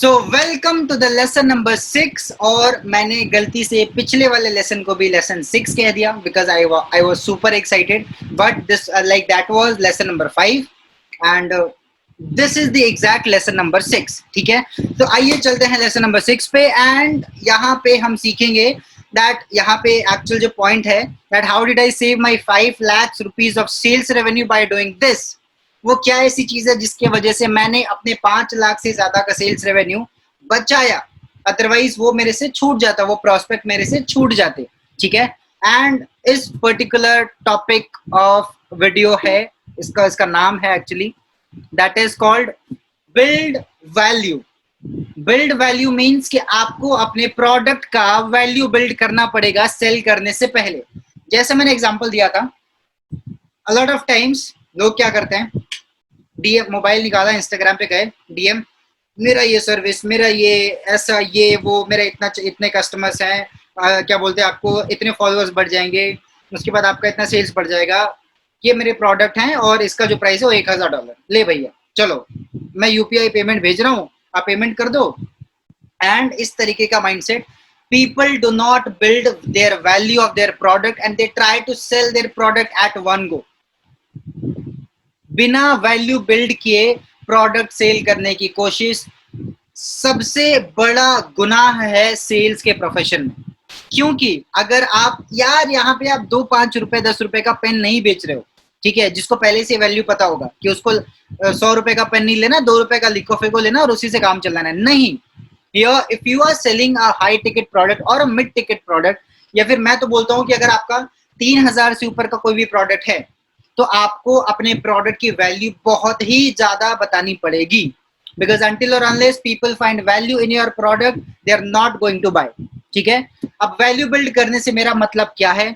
So welcome to the lesson number 6 और मैंने गलती से पिछले वाले लेसन को भी लेसन 6 कह दिया because I was super excited but this like that was lesson number 5 and this is the exact lesson number 6। ठीक है, तो आइए चलते हैं लेसन नंबर 6 पे एंड यहाँ पे हम सीखेंगे दैट यहाँ पे एक्चुअल जो पॉइंट है that how did I save my 5 lakh rupees of sales revenue by doing this. वो क्या ऐसी चीज है जिसके वजह से मैंने अपने 5 लाख से ज्यादा का सेल्स रेवेन्यू बचाया, अदरवाइज वो मेरे से छूट जाता, वो प्रोस्पेक्ट मेरे से छूट जाते। ठीक है, एंड इस पर्टिकुलर टॉपिक ऑफ वीडियो है, इसका नाम है actually that is called build value. Build value means कि आपको अपने प्रोडक्ट का वैल्यू बिल्ड करना पड़ेगा सेल करने से पहले। जैसे मैंने एग्जांपल दिया था, अ लॉट ऑफ टाइम्स लोग क्या करते हैं, डीएम मोबाइल निकाला, इंस्टाग्राम पे गए, डीएम मेरा ये सर्विस, मेरा ये ऐसा, ये वो, मेरा इतने कस्टमर्स हैं, क्या बोलते हैं, आपको इतने फॉलोअर्स बढ़ जाएंगे, उसके बाद आपका इतना सेल्स बढ़ जाएगा, ये मेरे प्रोडक्ट हैं और इसका जो प्राइस है वो $1000। ले भैया चलो मैं यूपीआई पेमेंट भेज रहा हूँ, आप पेमेंट कर दो। एंड इस तरीके का mindset, people do not build their value of their product and they try to sell their product at one go। बिना वैल्यू बिल्ड किए प्रोडक्ट सेल करने की कोशिश सबसे बड़ा गुनाह है सेल्स के प्रोफेशन में। क्योंकि अगर आप यार यहाँ पे आप 2-5 रुपए 10 रुपए का पेन नहीं बेच रहे हो, ठीक है, जिसको पहले से वैल्यू पता होगा कि उसको 100 रुपए का पेन नहीं लेना, 2 रुपए का लिकोफे को लेना और उसी से काम चलाना है, नहीं। If you are selling a high ticket product और अ मिड टिकट प्रोडक्ट, या फिर मैं तो बोलता हूँ कि अगर आपका 3000 से ऊपर का कोई भी प्रोडक्ट है तो आपको अपने प्रोडक्ट की वैल्यू बहुत ही ज्यादा बतानी पड़ेगी, because until or unless people find value in your product they are not going to buy। ठीक है, अब वैल्यू बिल्ड करने से मेरा मतलब क्या है,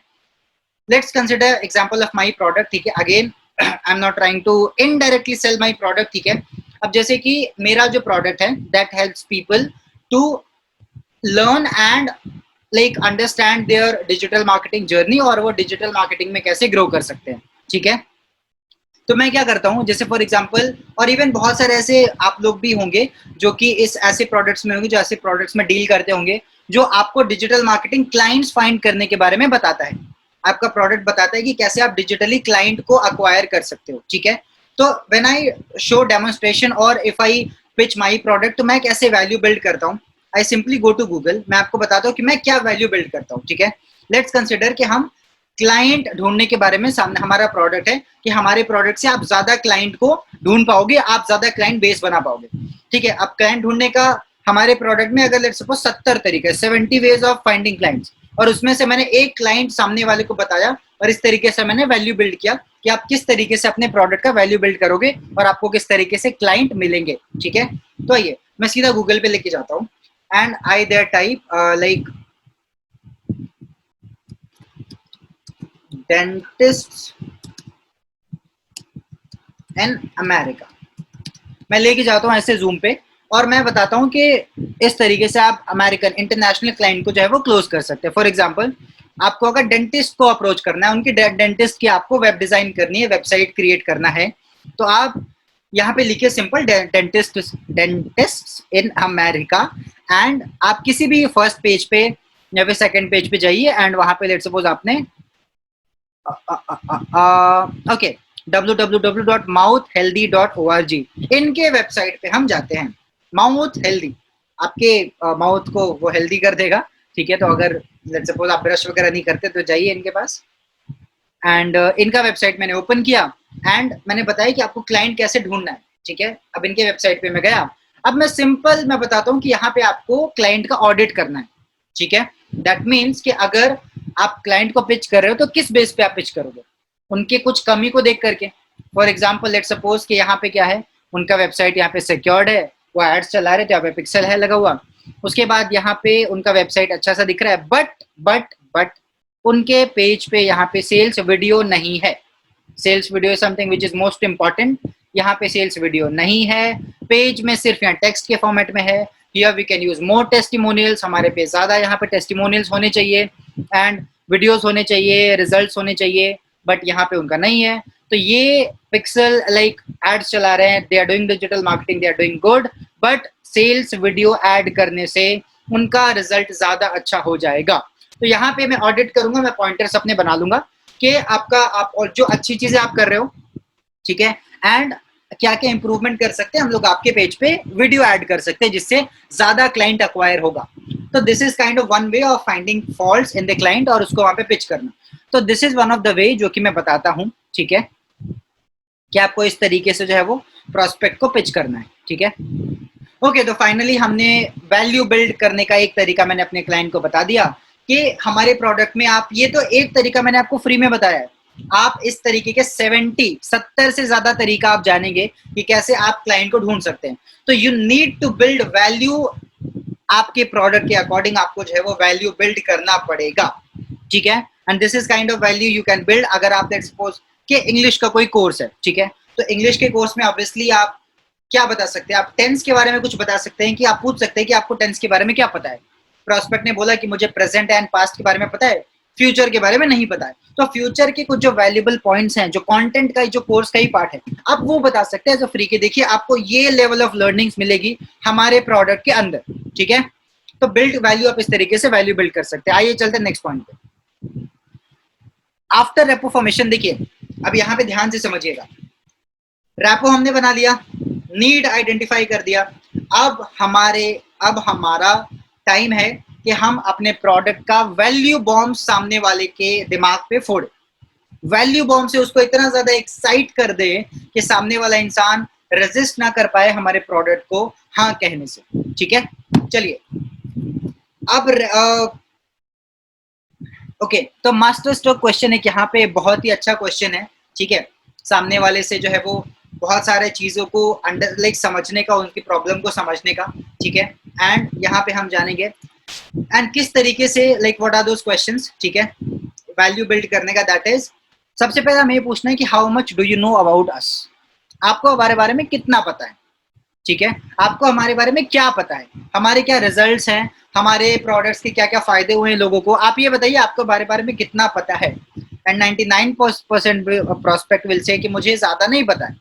let's consider example of my product. ठीक है, again I am not trying to indirectly sell my product. ठीक है, अब जैसे कि मेरा जो प्रोडक्ट है that helps people to learn and like understand their digital marketing journey और वो डिजिटल मार्केटिंग में कैसे ग्रो कर सकते हैं। ठीक है, तो मैं क्या करता हूँ, जैसे फॉर एग्जांपल, और इवन बहुत सारे ऐसे आप लोग भी होंगे जो कि इस ऐसे प्रोडक्ट्स में होंगे, जो ऐसे प्रोडक्ट्स में डील करते होंगे, जो आपको डिजिटल मार्केटिंग क्लाइंट्स फाइंड करने के बारे में बताता है। आपका प्रोडक्ट बताता है कि कैसे आप डिजिटली क्लाइंट को अक्वायर कर सकते हो। ठीक है, तो व्हेन आई शो डेमोन्स्ट्रेशन और if I pitch my product, तो मैं कैसे वैल्यू बिल्ड करता हूँ, I simply go to Google, मैं आपको बताता हूँ कि मैं क्या वैल्यू बिल्ड करता हूँ। ठीक है, लेट्स कंसिडर कि हम क्लाइंट ढूंढने के बारे में, सामने हमारा प्रोडक्ट है कि हमारे प्रोडक्ट से आप ज्यादा क्लाइंट को ढूंढ पाओगे, आप ज्यादा क्लाइंट बेस बना पाओगे। ठीक है, अब क्लाइंट ढूंढने का हमारे प्रोडक्ट में अगर लेट्स सपोज 70 तरीके, 70 वेज ऑफ फाइंडिंग क्लाइंट्स, और उसमें से मैंने एक क्लाइंट सामने वाले को बताया और इस तरीके से मैंने वैल्यू बिल्ड किया कि आप किस तरीके से अपने प्रोडक्ट का वैल्यू बिल्ड करोगे और आपको किस तरीके से क्लाइंट मिलेंगे। ठीक है, तो आइए मैं सीधा गूगल पे लेके जाता हूँ and I there type like dentist in America, मैं लेके जाता हूँ ऐसे जूम पे और मैं बताता हूँ कि इस तरीके से आप अमेरिकन इंटरनेशनल क्लाइंट को जो है वो क्लोज कर सकते हैं। फॉर एग्जांपल, आपको अगर डेंटिस्ट को अप्रोच करना है, उनकी डेंटिस्ट की आपको वेब डिजाइन करनी है, वेबसाइट क्रिएट करना है, तो आप यहाँ पे लिखिए simple dentist in America and आप किसी भी फर्स्ट पेज पे या फिर सेकंड पेज पे जाइए एंड वहां पे लेट सपोज आपने ओके www.mouthhealthy.org, इनके वेबसाइट पे हम जाते हैं। माउथ हेल्दी आपके माउथ को वो हेल्दी कर देगा। ठीक है, तो अगर लेट्स सपोज आप ब्रश वगैरह नहीं करते तो जाइए इनके पास एंड इनका वेबसाइट मैंने ओपन किया एंड मैंने बताया कि आपको क्लाइंट कैसे ढूंढना है। ठीक है, अब इनके वेबसाइट पे मैं गया, अब मैं बताता हूँ कि यहाँ पे आपको क्लाइंट का ऑडिट करना है। ठीक है, दैट मीन्स कि अगर आप क्लाइंट को पिच कर रहे हो तो किस बेस पे आप पिच करोगे, उनके कुछ कमी को देख करके। फॉर एग्जाम्पल लेट सपोज कि यहाँ पे क्या है, उनका वेबसाइट यहाँ पे सिक्योर्ड है, वो एड्स चला रहे थे, यहाँ पे पिक्सल है लगा हुआ, उसके बाद यहाँ पे उनका वेबसाइट अच्छा सा दिख रहा है, बट उनके पेज पे यहाँ पे सेल्स वीडियो नहीं है। Sales video something which is most important, यहाँ पे सेल्स वीडियो नहीं है, पेज में सिर्फ यहाँ टेक्स्ट के फॉर्मेट में है। Here we can use more testimonials, हमारे पे ज्यादा यहाँ पे टेस्टिमोनियल्स होने चाहिए एंड वीडियोस होने चाहिए, रिजल्ट्स होने चाहिए, बट यहाँ पे उनका नहीं है। तो ये पिक्सल लाइक एड्स चला रहे हैं, they are doing digital marketing, they are doing good, but sales video add करने से उनका रिजल्ट ज्यादा अच्छा हो जाएगा। तो यहाँ पे मैं ऑडिट करूंगा, मैं पॉइंटर्स अपने बना लूंगा कि आप और जो अच्छी चीजें आप कर रहे हो, ठीक है, एंड क्या क्या इंप्रूवमेंट कर सकते हैं हम लोग आपके पेज पे वीडियो ऐड कर सकते हैं जिससे ज्यादा क्लाइंट अक्वायर होगा। तो this is kind of one way of finding faults in the client और उसको वहां पे पिच करना। तो this is one of the way जो कि मैं बताता हूं, ठीक है, कि आपको इस तरीके से जो है वो प्रोस्पेक्ट को पिच करना है, ठीक है। ओके, तो फाइनली हमने वैल्यू बिल्ड करने का एक तरीका मैंने अपने क्लाइंट को बता दिया कि हमारे प्रोडक्ट में आप, ये तो एक तरीका मैंने आपको फ्री में बताया है, आप इस तरीके के 70 से ज्यादा तरीका आप जानेंगे कि कैसे आप क्लाइंट को ढूंढ सकते हैं। तो you need to build value, आपके प्रोडक्ट के अकॉर्डिंग आपको जो है वो वैल्यू बिल्ड करना पड़ेगा, ठीक है। And this is kind of value you can build. अगर आप सपोज कि इंग्लिश का कोई कोर्स है, ठीक है, तो इंग्लिश के कोर्स में ऑब्वियसली आप क्या बता सकते हैं, आप टेंस के बारे में कुछ बता सकते हैं कि आप पूछ सकते हैं कि आपको टेंस के बारे में क्या पता है। प्रोस्पेक्ट ने बोला कि मुझे प्रेजेंट एंड पास्ट के बारे में पता है, फ्यूचर के बारे में नहीं पता है। तो फ्यूचर के कुछ जो वैल्यूएबल पॉइंट्स हैं, जो कंटेंट का, जो कोर्स का ही पार्ट है, आप वो बता सकते हैं जो फ्री के। देखिए आपको ये लेवल ऑफ लर्निंग्स मिलेगी हमारे प्रोडक्ट के अंदर, ठीक है। तो बिल्ड वैल्यू, आप इस तरीके से वैल्यू बिल्ड कर सकते हैं। आइए चलते हैं नेक्स्ट पॉइंट पे। आफ्टर रेपो फॉर्मेशन, देखिए अब यहाँ पे ध्यान से समझिएगा, रैपो हमने बना लिया, नीड आइडेंटिफाई कर दिया, अब हमारा टाइम है कि हम अपने प्रोडक्ट का वैल्यू बॉम्ब सामने वाले के दिमाग पे फोड़े। वैल्यू बॉम्ब से उसको इतना ज्यादा एक्साइट कर दे कि सामने वाला इंसान रेजिस्ट ना कर पाए हमारे प्रोडक्ट को हाँ कहने से, ठीक है। चलिए अब ओके, तो मास्टर स्ट्रोक क्वेश्चन है, यहाँ पे बहुत ही अच्छा क्वेश्चन है, ठीक है। सामने वाले से जो है वो बहुत सारे चीजों को अंडर समझने का, उनकी प्रॉब्लम को समझने का, ठीक है। एंड यहाँ पे हम जानेंगे एंड किस तरीके से व्हाट आर दोस क्वेश्चंस, ठीक है, वैल्यू बिल्ड करने का। दैट इज, सबसे पहले हमें पूछना है कि how much do you know about us, आपको हमारे बारे में कितना पता है, ठीक है। आपको हमारे बारे में क्या पता है, हमारे क्या रिजल्ट्स हैं, हमारे प्रोडक्ट्स के क्या क्या फायदे हुए हैं लोगों को, आप ये बताइए आपको बारे में कितना पता है। एंड 99% प्रोस्पेक्ट विल से कि मुझे ज्यादा नहीं पता है।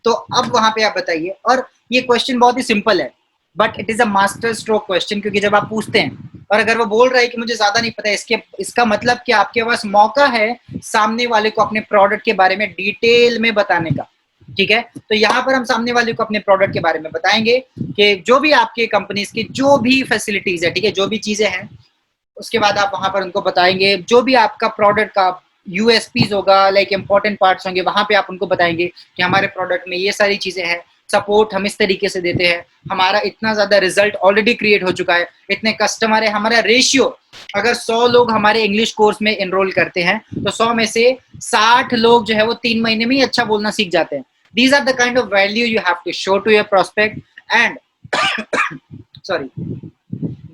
तो अब वहां पे आप बताइए, और ये क्वेश्चन बहुत ही सिंपल है but it is a master stroke question, क्योंकि जब आप पूछते हैं और अगर वो बोल रहा है कि मुझे ज्यादा नहीं पता है, इसका मतलब कि आपके पास मौका है सामने वाले को अपने प्रोडक्ट के बारे में डिटेल में बताने का, ठीक है। तो यहाँ पर हम सामने वाले को अपने प्रोडक्ट के बारे में बताएंगे कि जो भी आपके कंपनीज की जो भी फैसिलिटीज है, ठीक है, जो भी चीजें हैं, उसके बाद आप वहां पर उनको बताएंगे जो भी आपका प्रोडक्ट का यूएसपीज होगा, इंपॉर्टेंट पार्ट्स होंगे, वहां पे आप उनको बताएंगे कि हमारे प्रोडक्ट में ये सारी चीजें हैं, सपोर्ट हम इस तरीके से देते हैं, हमारा इतना ज्यादा रिजल्ट ऑलरेडी क्रिएट हो चुका है, इतने कस्टमर है, हमारा रेशियो, अगर 100 लोग हमारे इंग्लिश कोर्स में एनरोल करते हैं तो 100 में से 60 लोग जो है वो 3 महीने में ही अच्छा बोलना सीख जाते हैं। These are the kind of value you have to show to your prospect, and sorry,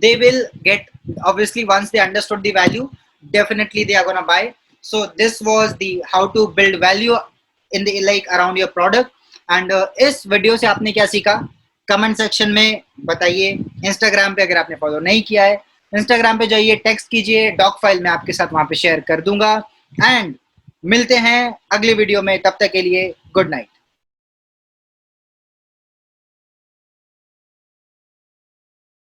they will get, obviously once they understood the value, definitely they are gonna buy. So this was the how to build value in the around your product. And इस video से आपने क्या सीखा, comment section में बताइए। Instagram पे अगर आपने फॉलो नहीं किया है, इंस्टाग्राम पे जाइए, टेक्स्ट कीजिए, डॉक फाइल में आपके साथ वहां पे शेयर कर दूंगा। एंड मिलते हैं अगले वीडियो में, तब तक के लिए गुड नाइट।